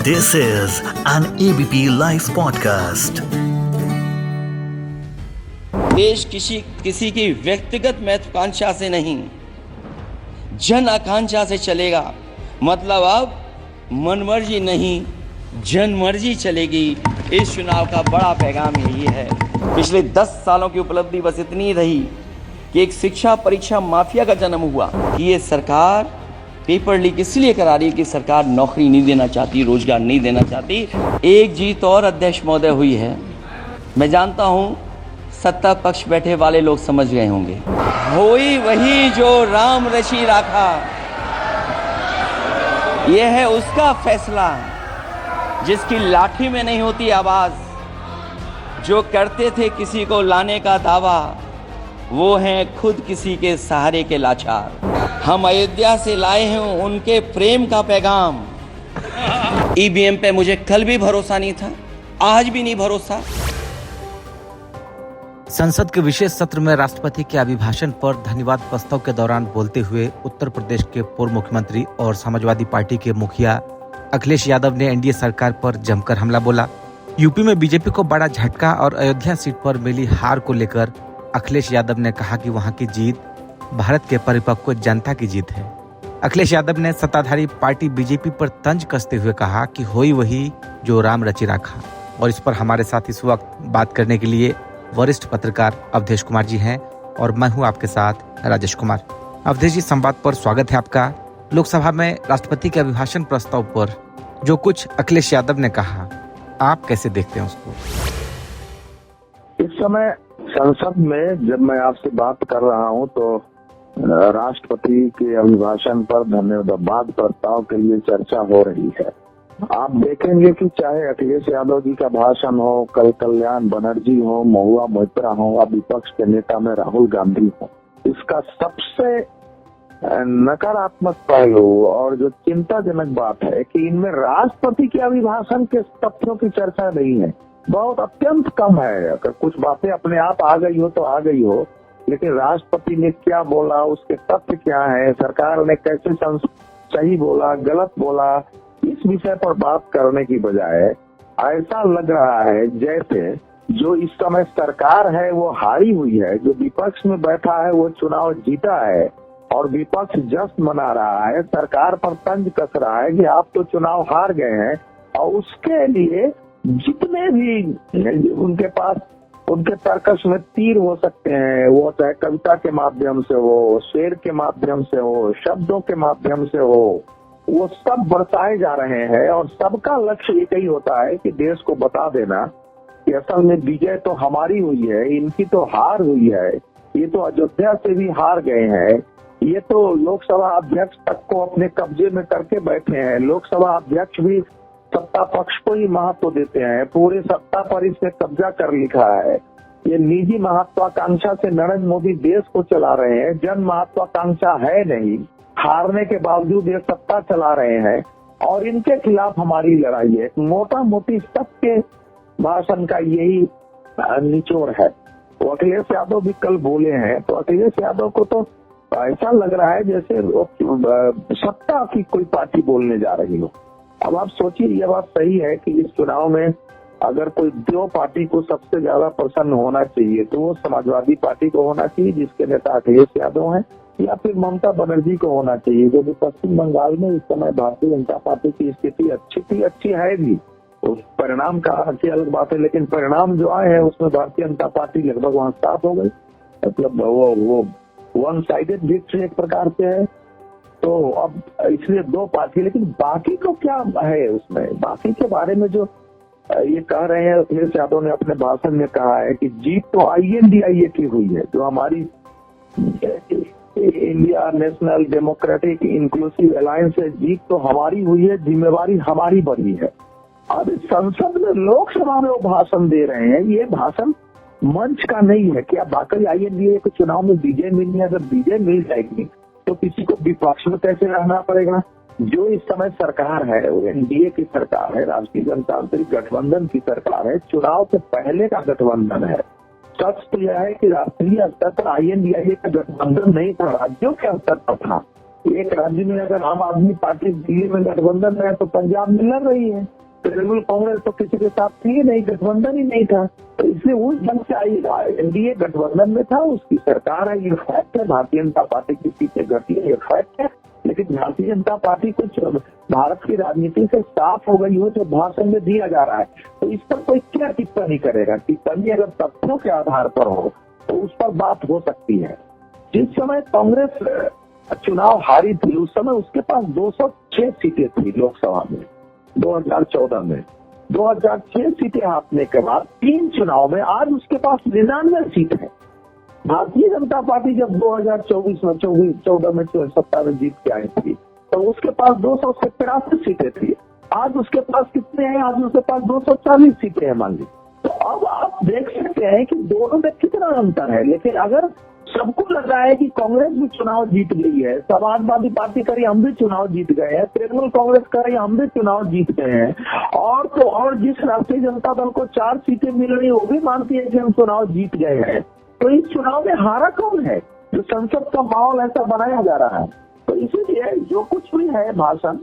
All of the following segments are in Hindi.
This is an ABP Life podcast. देश किसी की व्यक्तिगत महत्वाकांक्षा से नहीं, जन आकांक्षा से चलेगा। मतलब अब मनमर्जी नहीं, जनमर्जी चलेगी। इस चुनाव का बड़ा पैगाम यही है। पिछले 10 सालों की उपलब्धि बस इतनी रही कि एक शिक्षा परीक्षा माफिया का जन्म हुआ कि ये सरकार पेपर लीक इसलिए करा रही है कि सरकार नौकरी नहीं देना चाहती, रोजगार नहीं देना चाहती। एक जीत और अध्यक्ष महोदय हुई है। मैं जानता हूँ सत्ता पक्ष बैठे वाले लोग समझ गए होंगे। होई वही जो राम रची राखा, यह है उसका फैसला जिसकी लाठी में नहीं होती आवाज। जो करते थे किसी को लाने का दावा, वो हैं खुद किसी के सहारे के लाचार। हम अयोध्या से लाए हैं उनके प्रेम का पैगाम। ईवीएम पे मुझे कल भी भरोसा नहीं था, आज भी नहीं भरोसा। संसद के विशेष सत्र में राष्ट्रपति के अभिभाषण पर धन्यवाद प्रस्ताव के दौरान बोलते हुए उत्तर प्रदेश के पूर्व मुख्यमंत्री और समाजवादी पार्टी के मुखिया अखिलेश यादव ने एनडीए सरकार पर जमकर हमला बोला। यूपी में बीजेपी को बड़ा झटका और अयोध्या सीट पर मिली हार को लेकर अखिलेश यादव ने कहा कि वहां की जीत भारत के परिपक्व जनता की जीत है। अखिलेश यादव ने सत्ताधारी पार्टी बीजेपी पर तंज कसते हुए कहा कि होई वही जो राम रची राखा। और इस पर हमारे साथ इस वक्त बात करने के लिए वरिष्ठ पत्रकार अवधेश कुमार जी हैं और मैं हूं आपके साथ राजेश कुमार। अवधेश जी, संवाद पर स्वागत है आपका। लोकसभा में राष्ट्रपति के अभिभाषण प्रस्ताव पर जो कुछ अखिलेश यादव ने कहा, आप कैसे देखते हैं उसको? इस समय संसद में जब मैं आपसे बात कर रहा हूं तो राष्ट्रपति के अभिभाषण पर धन्यवाद प्रस्ताव के लिए चर्चा हो रही है। आप देखेंगे कि चाहे अखिलेश यादव जी का भाषण हो, कल कल्याण बनर्जी हो, महुआ मोइत्रा हो, अब विपक्ष के नेता में राहुल गांधी हो, इसका सबसे नकारात्मक पहलू और जो चिंताजनक बात है कि इनमें राष्ट्रपति के अभिभाषण के तथ्यों की चर्चा नहीं है। बहुत अत्यंत कम है। अगर कुछ बातें अपने आप आ गई हो तो आ गई हो, लेकिन राष्ट्रपति ने क्या बोला, उसके तथ्य क्या है, सरकार ने कैसे सही बोला, गलत बोला, इस विषय पर बात करने की बजाय ऐसा लग रहा है जैसे जो इस समय सरकार है वो हारी हुई है, जो विपक्ष में बैठा है वो चुनाव जीता है और विपक्ष जश्न मना रहा है, सरकार पर तंज कस रहा है कि आप तो चुनाव हार गए हैं। और उसके लिए जितने भी उनके पास उनके तर्कश में तीर हो सकते हैं, वो चाहे कविता के माध्यम से हो, शेर के माध्यम से हो, शब्दों के माध्यम से हो, वो सब बरसाए जा रहे हैं। और सबका लक्ष्य एक ही होता है कि देश को बता देना कि असल में विजय तो हमारी हुई है, इनकी तो हार हुई है। ये तो अयोध्या से भी हार गए हैं, ये तो लोकसभा अध्यक्ष तक को अपने कब्जे में करके बैठे हैं। लोकसभा अध्यक्ष भी सत्ता पक्ष को ही महत्व देते हैं, पूरे सत्ता पर इसने कब्जा कर लिखा है। ये निजी महत्वाकांक्षा से नरेंद्र मोदी देश को चला रहे हैं, जन महत्वाकांक्षा है नहीं। हारने के बावजूद ये सत्ता चला रहे हैं और इनके खिलाफ हमारी लड़ाई है। मोटा मोटी सबके भाषण का यही निचोड़ है। तो अखिलेश यादव भी कल बोले हैं, तो अखिलेश यादव को तो ऐसा लग रहा है जैसे सत्ता की कोई पार्टी बोलने जा रही हो। अब आप सोचिए, यह बात सही है कि इस चुनाव में अगर कोई दो पार्टी को सबसे ज्यादा प्रसन्न होना चाहिए तो वो समाजवादी पार्टी को होना चाहिए जिसके नेता अखिलेश यादव हैं, या फिर ममता बनर्जी को होना चाहिए, क्योंकि पश्चिम बंगाल में इस समय भारतीय जनता पार्टी की स्थिति अच्छी है भी। तो परिणाम का अच्छी अलग बात है, लेकिन परिणाम जो आए हैं उसमें भारतीय जनता पार्टी लगभग वहाँ साफ हो गई। मतलब वो वन साइडेड विक्ट्री एक प्रकार से है। तो अब इसलिए दो पार्टी, लेकिन बाकी को क्या है उसमें, बाकी के बारे में जो ये कह रहे हैं अखिलेश यादव ने अपने भाषण में कहा है कि जीत तो INDIA की हुई है, जो हमारी India national democratic inclusive alliance है, जीत तो हमारी हुई है, जिम्मेवारी हमारी बनी है। अब संसद में लोकसभा में वो भाषण दे रहे हैं, ये भाषण मंच का नहीं है। क्या बाकी INDIA के चुनाव में विजय मिलनी है? अगर विजय मिल जाएगी तो किसी को विपक्ष में कैसे रहना पड़ेगा? जो इस समय सरकार है वो NDA की सरकार है, राष्ट्रीय जनतांत्रिक गठबंधन की सरकार है, चुनाव से पहले का गठबंधन है। सच तो यह है कि राष्ट्रीय स्तर पर INDIA का गठबंधन नहीं था, राज्यों के स्तर पर था। एक राज्य में अगर आम आदमी पार्टी दिल्ली में गठबंधन में है तो पंजाब में लड़ रही है, तृणमूल कांग्रेस तो किसी के साथ थी ही नहीं, गठबंधन ही नहीं था। तो इसलिए उस ढंग से आई एनडीए गठबंधन में था, उसकी सरकार है, ये फैक्ट है। भारतीय जनता पार्टी की सीटें घटी है, ये फैक्ट है। लेकिन भारतीय जनता पार्टी कुछ भारत की राजनीति से साफ हो गई हो जो भाषण में दिया जा रहा है, तो इस पर कोई क्या टिप्पणी करेगा? टिप्पणी अगर तथ्यों के आधार पर हो तो उस पर बात हो सकती है। जिस समय कांग्रेस चुनाव हारी थी उस समय उसके पास 206 सीटें थी लोकसभा में 2014 में। 2006 सीटें हारने के बाद 3 चुनाव में आज उसके पास 99 सीट है। भारतीय जनता पार्टी जब 2024 में 14 में सत्ता में जीत के आई थी तो उसके पास 283 सीटें थी। आज उसके पास कितने हैं? आज उसके पास 240 सीटें हैं मान ली। तो अब आप देख सकते हैं कि दोनों में कितना अंतर है। लेकिन अगर सबको लग रहा है कि कांग्रेस भी चुनाव जीत गई है, समाजवादी पार्टी करी हम भी चुनाव जीत गए हैं, तृणमूल कांग्रेस करी हम भी चुनाव जीत गए हैं, और तो और जिस राष्ट्रीय जनता दल को 4 सीटें मिल रही वो भी मानती है कि हम चुनाव जीत गए हैं, तो इस चुनाव में हारा कौन है? जो संसद का माहौल ऐसा बनाया जा रहा है। तो इसीलिए जो कुछ भी है भाषण,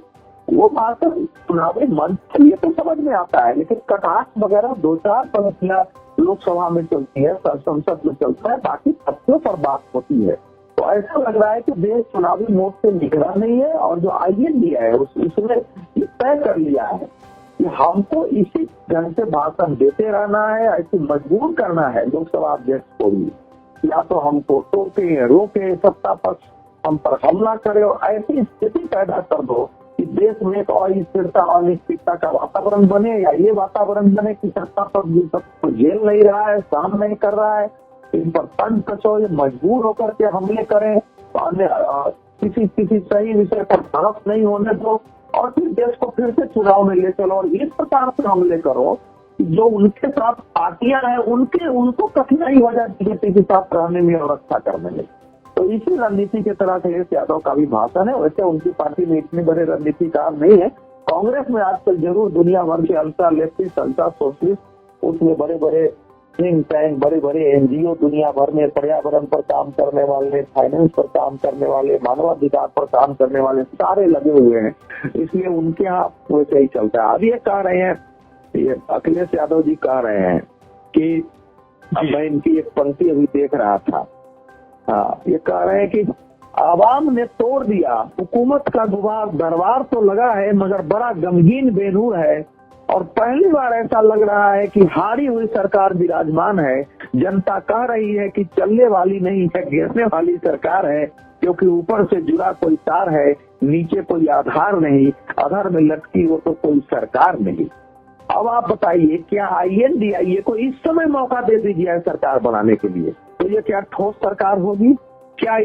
वो भाषण चुनावी मंच के लिए तो समझ में आता है, लेकिन कटाक्ष वगैरह 2-4 पंक्तियां लोकसभा में चलती है, संसद में चलता है, बाकी तथ्यों पर बात होती है। तो ऐसा लग रहा है कि देश चुनावी मोड से निकला नहीं है, और जो INDA है उसने तय कर लिया है कि हमको इसी ढंग से भाषण देते रहना है, ऐसे मजबूर करना है लोकसभा अध्यक्ष को भी, या तो हमको टोके रोके, सत्ता पक्ष हम पर हमला करे और ऐसी स्थिति पैदा कर दो कि देश में एक अस्थिरता अनिश्चितता का वातावरण बने, या ये वातावरण बने कि सत्ता पक्ष को झेल नहीं रहा है, काम नहीं कर रहा है, इन पर तंज कसो, ये मजबूर होकर के हमले करें, किसी सही विषय पर तरफ नहीं होने दो, और फिर देश को फिर से चुनाव में ले चलो और इस प्रकार से हमले करो जो उनके साथ पार्टियां हैं उनको कठिनाई हो जाए बीजेपी के साथ रहने में और रक्षा करने में। तो इसी रणनीति के तरह अखिलेश यादव का भी भाषण है। वैसे उनकी पार्टी में इतने बड़े रणनीतिकार नहीं है। कांग्रेस में आजकल जरूर दुनिया भर के अल्ट्रा लेफ्टिस्ट, अल्ट्रा सोशलिस्ट, उसमें बड़े बड़े थिंक टैंक, बड़े बड़े NGO दुनिया भर में पर्यावरण पर काम करने वाले, फाइनेंस पर काम करने वाले, मानवाधिकार पर काम करने वाले सारे लगे हुए हैं, इसलिए उनके यहाँ वैसे ही चलता है। अब ये कह रहे हैं, ये अखिलेश यादव जी कह रहे हैं कि मैं इनकी एक पंक्ति अभी देख रहा था, हाँ, ये कह रहे हैं कि आवाम ने तोड़ दिया, हुकूमत का दरबार तो लगा है मगर बड़ा गमगीन बेनूर है, और पहली बार ऐसा लग रहा है कि हारी हुई सरकार विराजमान है। जनता कह रही है कि चलने वाली नहीं है, गिरने वाली सरकार है, क्योंकि ऊपर से जुड़ा कोई तार है, नीचे कोई आधार नहीं, आधार में लटकी वो तो कोई सरकार नहीं। अब आप बताइए, क्या INDA को इस समय मौका दे दीजिए सरकार बनाने के लिए, तो ये क्या ठोस सरकार होगी? क्या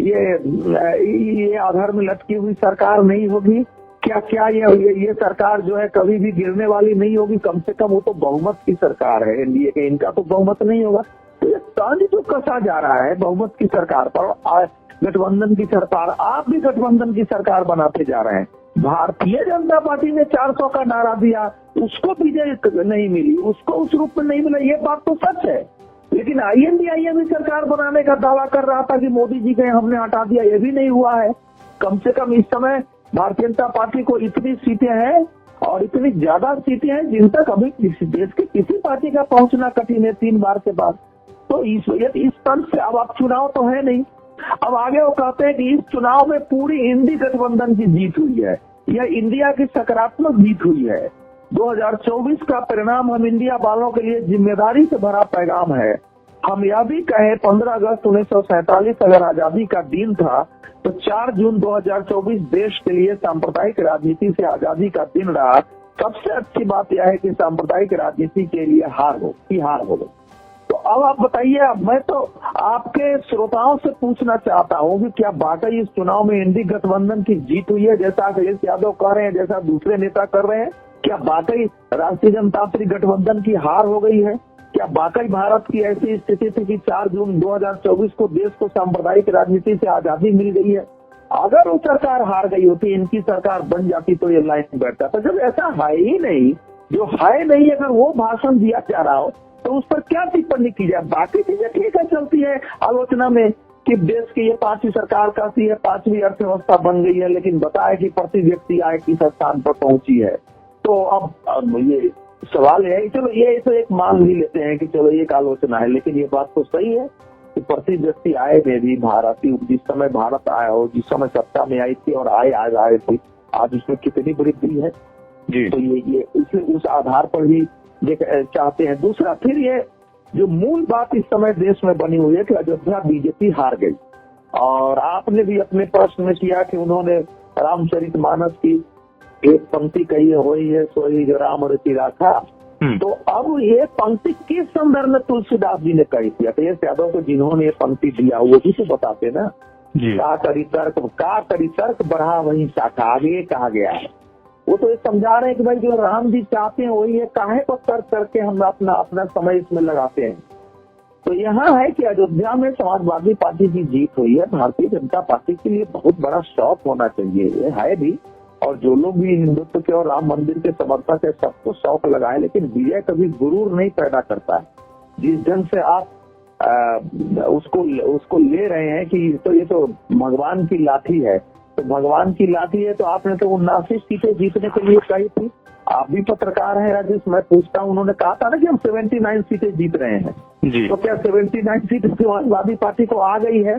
ये आधार में लटकी हुई सरकार नहीं होगी? क्या ये सरकार जो है कभी भी गिरने वाली नहीं होगी? कम से कम वो तो बहुमत की सरकार है NDA के, इनका तो बहुमत नहीं होगा। तो ये तंज जो कसा जा रहा है बहुमत की सरकार पर, गठबंधन की सरकार, आप भी गठबंधन की सरकार बनाते जा रहे हैं। भारतीय जनता पार्टी ने 400 का नारा दिया, उसको विजय नहीं मिली, उसको उस रूप में नहीं मिला, ये बात तो सच है। लेकिन INDA भी सरकार बनाने का दावा कर रहा था कि मोदी जी गए हमने हटा दिया, ये भी नहीं हुआ है। कम से कम इस समय भारतीय जनता पार्टी को इतनी सीटें हैं, और इतनी ज्यादा सीटें हैं जिन तक अभी देश की किसी पार्टी का पहुंचना कठिन है 3 बार के बाद। तो इस तंज से अब चुनाव तो है नहीं। अब आगे वो कहते हैं कि इस चुनाव में पूरी इंडी गठबंधन की जीत हुई है, यह इंडिया की सकारात्मक जीत हुई है। 2024 का परिणाम हम इंडिया वालों के लिए जिम्मेदारी से भरा पैगाम है। हम यह भी कहें 15 अगस्त 1947 अगर आजादी का दिन था, तो 4 जून 2024 देश के लिए सांप्रदायिक राजनीति से आजादी का दिन रहा। सबसे अच्छी बात यह है कि सांप्रदायिक राजनीति के लिए हार हो गई। तो अब आप बताइए, मैं तो आपके श्रोताओं से पूछना चाहता हूँ कि क्या वाकई इस चुनाव में इंडी गठबंधन की जीत हुई है, जैसा अखिलेश यादव कह रहे हैं, जैसा दूसरे नेता कर रहे हैं? क्या वाकई राष्ट्रीय जनतांत्रिक गठबंधन की हार हो गई है? क्या वाकई भारत की ऐसी स्थिति थी कि 4 जून 2024 को देश को सांप्रदायिक राजनीति से आजादी मिल गई है? अगर वो सरकार हार गई होती, इनकी सरकार बन जाती, तो ये लाइन बैठता था। जब ऐसा है ही नहीं, जो है नहीं, अगर वो भाषण दिया जा रहा हो तो उस पर क्या टिप्पणी की जाए? बाकी चीजें ठीक है, चलती है आलोचना में, कि देश की ये 5वीं सरकार कहती है 5वीं अर्थव्यवस्था बन गई है, लेकिन बताए कि प्रति व्यक्ति आय किस स्थान पर पहुंची है। तो अब ये सवाल है, चलो ये तो एक मान भी लेते हैं कि चलो एक आलोचना है, लेकिन ये बात तो सही है कि प्रति व्यक्ति आय में भी भारतीय जिस समय भारत आया हो, जिस समय सत्ता में आई थी और आय आज आए थी, आज उसमें कितनी वृद्धि है जी। तो ये इसलिए उस आधार पर भी चाहते हैं। दूसरा, फिर ये जो मूल बात इस समय देश में बनी हुई है कि अयोध्या बीजेपी हार गई, और आपने भी अपने प्रश्न में किया कि उन्होंने रामचरितमानस की एक पंक्ति कही हुई है, सोई जो राम रचि राखा। तो अब ये पंक्ति किस संदर्भ में तुलसीदास जी ने कही थी? अखिलेश यादव को जिन्होंने ये पंक्ति दिया वो भी तो बताते ना। का करी तर्क बढ़ा वही शाखा, आगे कहा गया है। वो तो ये समझा रहे हैं कि भाई जो राम जी चाहते हैं वही है, काहे को तर्क करके हम अपना समय इसमें लगाते हैं। तो यहाँ है कि अयोध्या में समाजवादी पार्टी की जीत हुई है। भारतीय जनता पार्टी के लिए बहुत बड़ा शौक होना चाहिए, ये है भी, और जो लोग भी हिंदुत्व के और राम मंदिर के समर्थक है सबको शौक लगाए, लेकिन विजय कभी गुरूर नहीं पैदा करता है। जिस ढंग से आप उसको ले रहे हैं कि तो ये तो भगवान की लाठी है, तो भगवान की लाठी है, तो आपने तो 79 सीटें जीतने के लिए कही थी। आप भी पत्रकार हैं राजेश, मैं पूछता हूँ, उन्होंने कहा था ना कि हम 79 सीटें जीत रहे हैं जी। तो क्या 79 सीटें समाजवादी पार्टी को आ गई है?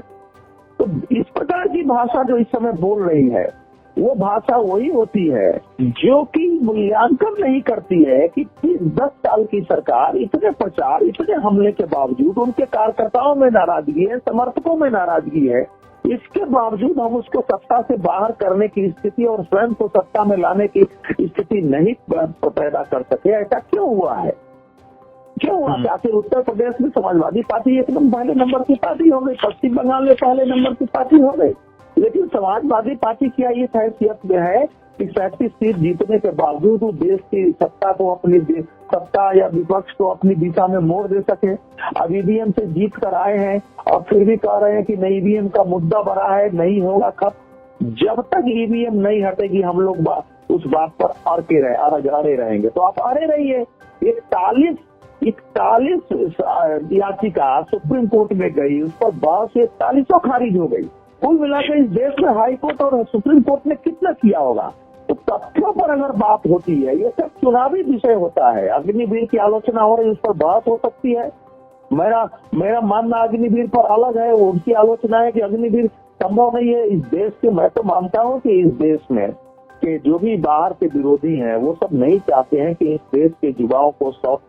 तो इस प्रकार की भाषा जो इस समय बोल रही है वो भाषा वही होती है जो कि मूल्यांकन नहीं करती है कि 10 साल की सरकार इतने प्रचार, इतने हमले के बावजूद उनके कार्यकर्ताओं में नाराजगी है, समर्थकों में नाराजगी है, इसके बावजूद हम उसको सत्ता से बाहर करने की स्थिति और स्वयं को सत्ता में लाने की स्थिति नहीं पैदा कर सके। ऐसा क्यों हुआ है? क्यों हुआ? आखिर उत्तर प्रदेश में समाजवादी पार्टी एकदम पहले नंबर की पार्टी हो गई, पश्चिम बंगाल में पहले नंबर की पार्टी हो गई, लेकिन समाजवादी पार्टी क्या ये हैसियत में है कि 37 सीट जीतने के बावजूद वो देश की सत्ता या विपक्ष को अपनी दिशा में मोड़ दे सके। अब ईवीएम से जीत कर आए हैं और फिर भी कह रहे हैं कि नहीं, ईवीएम का मुद्दा बड़ा है, नहीं होगा खत्म। जब तक ईवीएम नहीं हटेगी हम लोग उस बात पर अड़े रहेंगे। तो आप अड़े रहिए। 41 याचिका सुप्रीम कोर्ट में गई, उस पर बहस 41 खारिज हो गई। कुल मिलाकर इस देश में हाई कोर्ट और सुप्रीम कोर्ट ने कितना किया होगा? तो तथ्यों पर अगर बात होती है, ये सब चुनावी विषय होता है। अग्निवीर की आलोचना हो रही है, उस पर बात हो सकती है। मेरा मानना अग्निवीर पर अलग है, उनकी आलोचना है कि अग्निवीर संभव नहीं है इस देश के। मैं तो मानता हूँ कि इस देश में के जो भी बाहर के विरोधी हैं वो सब नहीं चाहते हैं कि इस देश के युवाओं को शॉर्ट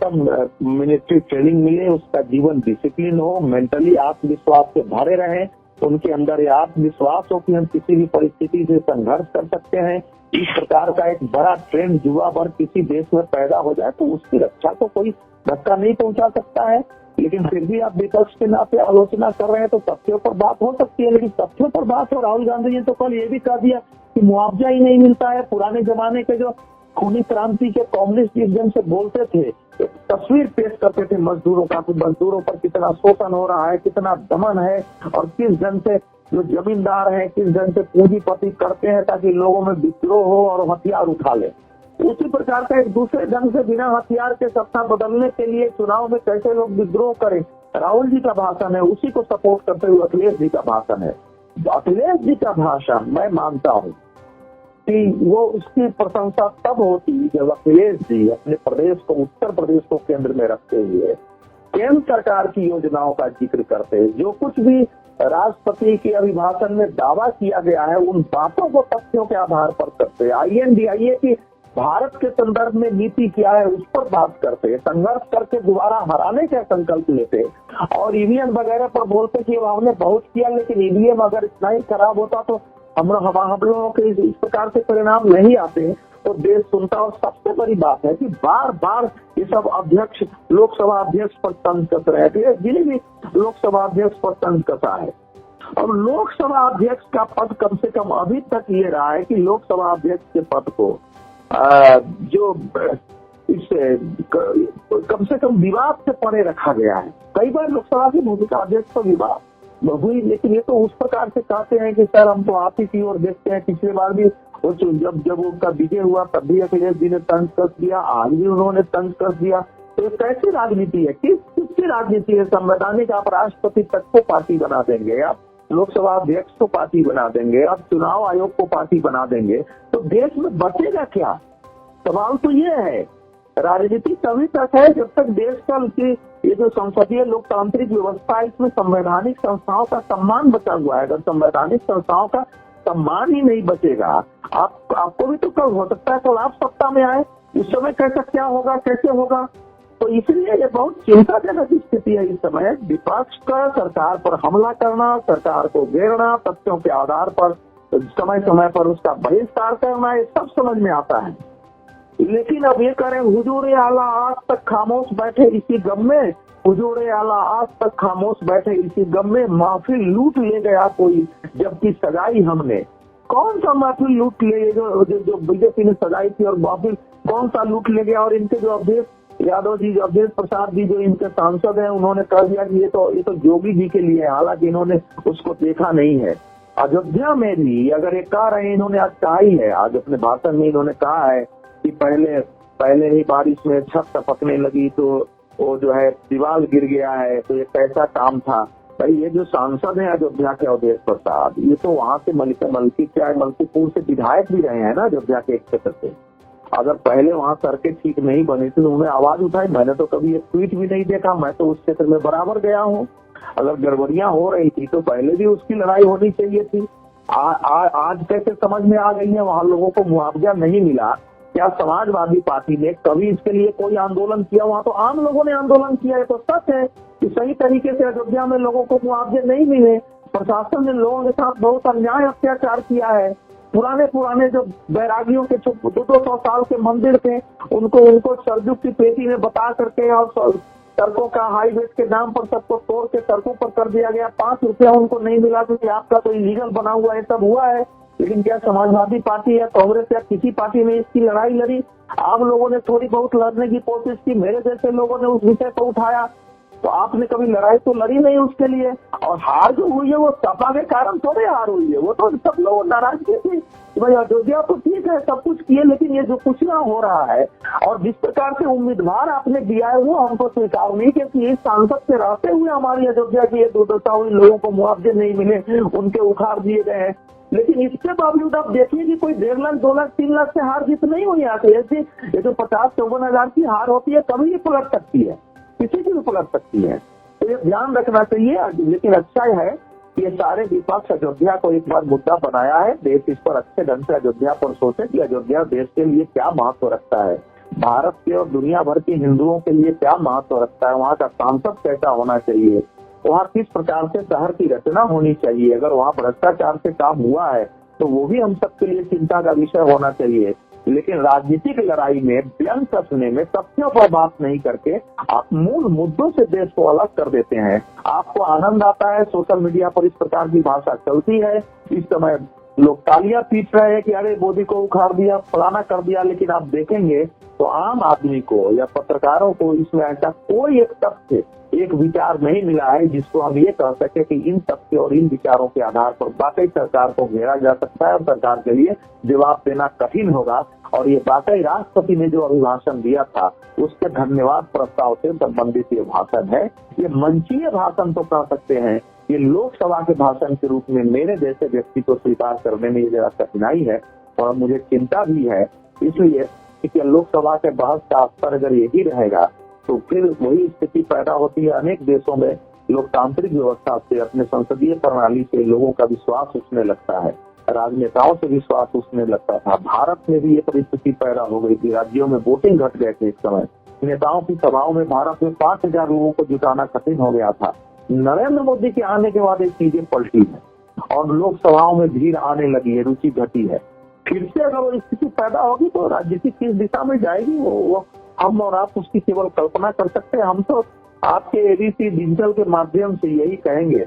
टर्म मिलिट्री ट्रेनिंग मिले, उसका जीवन डिसिप्लिन हो, मेंटली आत्मविश्वास से भरे रहें, उनके अंदर ये आत्मविश्वास हो कि हम किसी भी परिस्थिति से संघर्ष कर सकते हैं। इस प्रकार का एक बड़ा ट्रेंड युवा वर्ग किसी देश में पैदा हो जाए तो उसकी रक्षा को कोई धक्का नहीं पहुंचा सकता है। लेकिन फिर भी आप विपक्ष के नाते आलोचना कर रहे हैं तो तथ्यों पर बात हो सकती है। लेकिन तथ्यों पर बात हो, राहुल गांधी जी तो कल ये भी कह दिया कि मुआवजा ही नहीं मिलता है। पुराने जमाने के जो खूनी क्रांति के कम्युनिस्ट एकदम से बोलते थे, एक तस्वीर पेश करते थे मजदूरों का, मजदूरों पर कितना शोषण हो रहा है, कितना दमन है, और किस ढंग से जो जमींदार हैं किस ढंग से पूंजीपति करते हैं ताकि लोगों में विद्रोह हो और हथियार उठा ले। उसी प्रकार का एक दूसरे ढंग से बिना हथियार के सत्ता बदलने के लिए चुनाव में कैसे लोग विद्रोह करें, राहुल जी का भाषण है। उसी को सपोर्ट करते हुए अखिलेश जी का भाषण है। अखिलेश जी का भाषण मैं मानता हूँ कि वो उसकी प्रशंसा तब होती जब अखिलेश जी अपने प्रदेश को, उत्तर प्रदेश को केंद्र में रखते हुए केंद्र सरकार की योजनाओं का जिक्र करते हैं। जो कुछ भी राष्ट्रपति के अभिभाषण में दावा किया गया है उन बातों को तथ्यों के आधार पर करते हैं। INDIA की भारत के संदर्भ में नीति क्या है उस पर बात करते हैं। संघर्ष करके दोबारा हराने का संकल्प लेते हैं। और ईवीएम वगैरह पर बोलते कि हमने बहुत किया, लेकिन ईवीएम अगर इतना ही खराब होता तो हम लोगों के इस प्रकार से परिणाम नहीं आते तो देश सुनता। और सबसे बड़ी बात है कि बार बार ये सब अध्यक्ष, लोकसभा अध्यक्ष पर तंज कस रहे थे, जिन्हें भी लोकसभा अध्यक्ष पर तंज कसा है। और लोकसभा अध्यक्ष का पद कम से कम अभी तक ये रहा है कि लोकसभा अध्यक्ष के पद को जो इससे कम से कम विवाद से परे रखा गया है। कई बार लोकसभा की भूमिका अध्यक्ष पर विवाद हुई, लेकिन ये तो उस प्रकार से कहते हैं कि सर हम तो आप ही की ओर देखते हैं। पिछले बार भी जब उनका विजय हुआ तब भी अखिलेश जी ने तंज कस दिया, आज भी उन्होंने तंज कस दिया। तो ये कैसी राजनीति है, किसकी राजनीति है? संवैधानिक आप राष्ट्रपति तक को पार्टी बना देंगे, आप लोकसभा अध्यक्ष को पार्टी बना देंगे, आप चुनाव आयोग को पार्टी बना देंगे, तो देश में बचेगा क्या? सवाल तो ये है। राजनीति तभी तक है जब तक देश का ये जो संसदीय लोकतांत्रिक व्यवस्था है, इसमें संवैधानिक संस्थाओं का सम्मान बचा हुआ है। अगर संवैधानिक संस्थाओं का सम्मान ही नहीं बचेगा, आपको भी तो कल हो सकता है कल आप सत्ता में आए, उस समय कैसा क्या होगा, कैसे होगा? तो इसलिए ये बहुत चिंताजनक स्थिति है। इस समय विपक्ष का सरकार पर हमला करना, सरकार को घेरना, तथ्यों के आधार पर समय समय पर उसका बहिष्कार करना, ये सब समझ में आता है। लेकिन अब ये करें, हुजूर आला आज तक खामोश बैठे इसी गम में, हुजूर आला आज तक खामोश बैठे इसी गम में, महफिल लूट ले गया कोई जबकि सजाई हमने। कौन सा महफिल लूट ले जो बीजेपी ने सजाई थी, और महफिल कौन सा लूट ले गया? और इनके जो अवधेश यादव जी, अवधेश प्रसाद जी जो इनके सांसद हैं, उन्होंने कह दिया कि ये तो जोगी जी के लिए है, हालांकि इन्होंने उसको देखा नहीं है। अयोध्या में भी अगर ये कह रहे हैं, इन्होंने आज कहा ही है, आज अपने भाषण में इन्होंने कहा है कि पहले ही बारिश में छत टपकने लगी तो वो जो है दीवार गिर गया है, तो ये कैसा काम था। भाई ये जो सांसद हैं अयोध्या के अवधेश प्रसाद, ये तो वहाँ से मल्कीपुर से विधायक भी रहे हैं ना, अयोध्या के एक क्षेत्र से। अगर पहले वहाँ सड़कें ठीक नहीं बनी थी तो उन्होंने आवाज उठाई। मैंने तो कभी एक ट्वीट भी नहीं देखा, मैं तो उस क्षेत्र में बराबर गया हूँ। अगर गड़बड़ियां हो रही थी तो पहले भी उसकी लड़ाई होनी चाहिए थी। आज कैसे समझ में आ गई है, वहाँ लोगों को मुआवजा नहीं मिला। क्या समाजवादी पार्टी ने कभी इसके लिए कोई आंदोलन किया? वहाँ तो आम लोगों ने आंदोलन किया है। तो सच है कि सही तरीके से अयोध्या में लोगों को मुआवजे नहीं मिले, प्रशासन ने लोगों के साथ बहुत अन्याय अत्याचार किया है। पुराने जो बैरागियों के 200 साल के मंदिर थे, उनको सरजुग की पेटी में बता करके और सड़कों का हाईवे के नाम पर सबको तोड़ के सड़कों पर कर दिया गया। 5 रुपया उनको नहीं मिला क्योंकि आपका तो इलीगल बना हुआ है, सब हुआ है। लेकिन क्या समाजवादी पार्टी या कांग्रेस या किसी पार्टी ने इसकी लड़ाई लड़ी? आम लोगों ने थोड़ी बहुत लड़ने की कोशिश की, मेरे जैसे लोगों ने उस विषय को उठाया, तो आपने कभी लड़ाई तो लड़ी नहीं उसके लिए। और हार जो हुई है वो सपा के कारण थोड़े हार हुई है, वो तो सब लोग नाराजगी थी। भाई अयोध्या तो ठीक है, सब कुछ किए, लेकिन ये जो कुछ ना हो रहा है और जिस प्रकार से उम्मीदवार आपने दिया है वो हमको स्वीकार नहीं, क्योंकि इस सांसद से रहते हुए हमारी अयोध्या की ये दुर्दशा हुई, लोगों को मुआवजे नहीं मिले, उनके उखाड़ दिए गए हैं। लेकिन इसके बावजूद आप देखिए कि कोई 1.5 लाख, 2 लाख, 3 लाख से हार जीत नहीं हुई आती। ऐसी ये जो 50-54 हजार की हार होती है कभी ये पलट सकती है, किसी की भी पलट सकती है। तो ये ध्यान रखना चाहिए। लेकिन अच्छा है कि ये सारे विपक्ष अयोध्या को एक बार मुद्दा बनाया है। देश इस पर अच्छे ढंग से अयोध्या पर सोचे कि अयोध्या देश के लिए क्या महत्व रखता है, भारत के और दुनिया भर के हिंदुओं के लिए क्या महत्व रखता है, वहाँ का सांसद कैसा होना चाहिए, वहाँ किस प्रकार से शहर की रचना होनी चाहिए। अगर वहाँ भ्रष्टाचार से काम हुआ है तो वो भी हम सबके लिए चिंता का विषय होना चाहिए। लेकिन राजनीतिक लड़ाई में व्यंग कसने में तथ्यों पर बात नहीं करके आप मूल मुद्दों से देश को अलग कर देते हैं। आपको आनंद आता है, सोशल मीडिया पर इस प्रकार की भाषा चलती है, इस समय लोग तालियां पीट रहे हैं कि अरे मोदी को उखाड़ दिया, फलाना कर दिया। लेकिन आप देखेंगे तो आम आदमी को या पत्रकारों को इसमें ऐसा कोई एक तथ्य, एक विचार नहीं मिला है जिसको हम ये कह सके कि इन तथ्यों और इन विचारों के आधार पर वाकई सरकार को घेरा जा सकता है और सरकार के लिए जवाब देना कठिन होगा। और ये वाकई राष्ट्रपति ने जो अभिभाषण दिया था उसके धन्यवाद प्रस्ताव से संबंधित ये भाषण है। ये मंचीय भाषण तो कह सकते हैं, ये लोकसभा के भाषण के रूप में मेरे जैसे व्यक्ति को स्वीकार करने में जरा कठिनाई है और मुझे चिंता भी है। इसलिए कि लोकसभा के बहस का स्तर अगर यही रहेगा तो फिर वही स्थिति पैदा होती है। अनेक देशों में लोकतांत्रिक व्यवस्था से, अपने संसदीय प्रणाली से लोगों का विश्वास उठने लगता है, राजनेताओं से विश्वास उठने लगता था। भारत में भी ये परिस्थिति पैदा हो गई थी, राज्यों में वोटिंग घट गए थे। एक समय नेताओं की सभाओं में भारत में 5000 लोगों को जुटाना कठिन हो गया था। नरेंद्र मोदी के आने के बाद ये चीजें पलटी है और लोकसभाओं में भीड़ आने लगी है, रुचि घटी है। फिर से अगर वो स्थिति पैदा होगी तो राजनीति किस दिशा में जाएगी वो हम और आप उसकी केवल कल्पना कर सकते हैं। हम तो आपके एबीसी डिजिटल के माध्यम से यही कहेंगे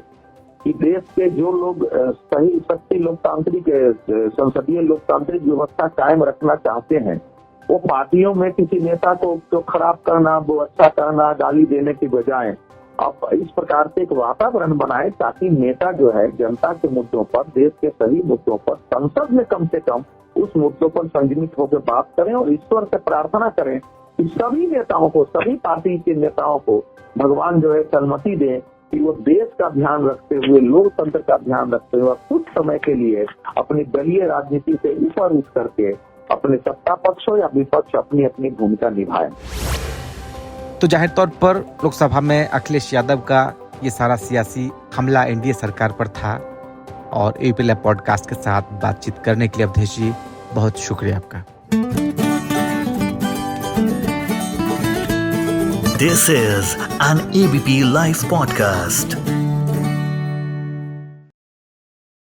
कि देश के जो लोग सही सच्ची लोकतांत्रिक संसदीय लोकतांत्रिक व्यवस्था कायम रखना चाहते हैं, वो पार्टियों में किसी नेता को खराब करना, वो अच्छा करना, गाली देने की बजाय आप इस प्रकार से एक वातावरण बनाए ताकि नेता जो है जनता के मुद्दों पर, देश के सही मुद्दों पर संसद में कम से कम उस मुद्दों पर संयमित होकर बात करें और ईश्वर से प्रार्थना करें कि सभी नेताओं को, सभी पार्टी के नेताओं को भगवान जो है सन्मति दे कि वो देश का ध्यान रखते हुए, लोकतंत्र का ध्यान रखते हुए कुछ समय के लिए अपनी दलीय राजनीति से ऊपर उठ करके अपने सत्ता पक्ष हो या विपक्ष अपनी अपनी भूमिका निभाए। तो जाहिर तौर पर लोकसभा में अखिलेश यादव का ये सारा सियासी हमला एनडीए सरकार पर था और एबीपी लाइव पॉडकास्ट के साथ बातचीत करने के लिए अवधेश जी बहुत शुक्रिया आपका। This is an ABP Live podcast.